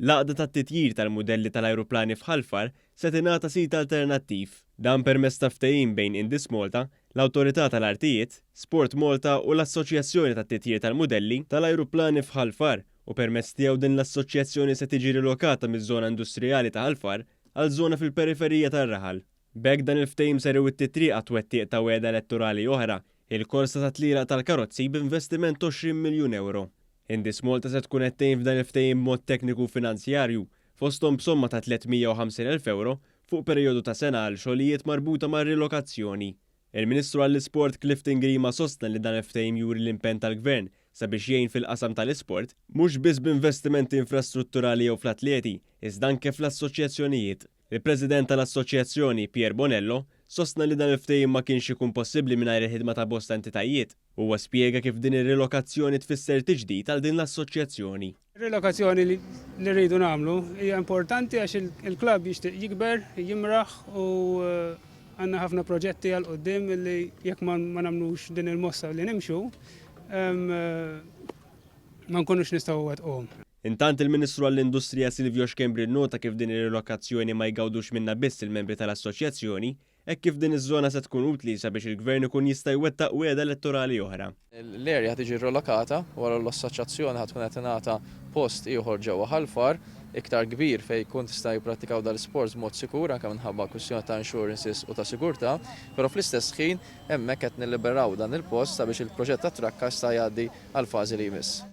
L-għaqda tat-titjir tal-mudelli tal-ajruplani f'Ħalfar se tingħata sit alternattiv. Dan permezz ta' ftehim bejn Indis Malta, l-Awtorità tal-Artijiet, Sport Malta u l-Assoċjazzjoni tat-titjir tal-mudelli tal-ajruplani f'Ħalfar u permezz tiegħu din l-assoċjazzjoni se tiġi rilokata miż-żona industrijali ta' Ħalfar għal żona fil-periferija tar-Raħal. B'hekk dan il-ftehim ser iwitti triq għat-twettiq ta' wegħda elettorali oħra, il-korsa ta' tlira tal-karozzi b'investiment 20 miljun euro. Indis Malta se tkun qed tgħin f'dan il-ftehim mod tekniku finanzjarju fosthom b'somma ta' 350,000 euro fuq perjodu ta' sena għal xogħlijiet marbuta mar-rilokazzjoni. Il-Ministru għall-Isport Clifton Grima sostna li dan il-ftehim juri l-impenn tal-Gvern sabiex jgħin fil-qasam tal-isport mhux biss b'investimenti infrastrutturali jew fl-atleti, iżda anke fl-assoċjazzjonijiet. Il-President tal-Assoċjazzjoni Pier Bonello sostna li dan il-ftehim ma kienx ikun possibbli mingħajr il-ħidma ta' bosta entitajiet. Huwa spjega kif din ir-rilokazzjoni tfisser tiġdid għal din l-assoċjazzjoni. Ir-rilokazzjoni li rridu nagħmlu hija importanti għax il-klabb jixtieq jikber, jimraħ u għandna ħafna proġetti għal quddiem li jekk ma nagħmlux din il-mossa li nimxu ma nkunux nistgħu wettquhom. Intant il-Ministru għall-Industrija Silvio Xkembri nnota kif din ir-rilokazzjoni ma jgawdux minnha biss il-membri tal-assoċjazzjoni, hekk kif din iż-żona se tkun utli sabiex il-Gvern ikun jista' jwettaq wegħda elettorali oħra. L-erja tiġi rilokata wara l-assoċjazzjoni ħadd tkun qed tingħata post ieħor ġewwa Ħalfar iktar kbir fejn jkun tista' jippratikaw dal-isports b'mod sikur anke minħabba kwistjoni ta' insurances u ta' sigurtà, però fl-istess ħin hemmhekk qed nilliberaw dan il-post sabiex il-proġett tat-trakka jista' jgħaddi għal fażi li jmiss.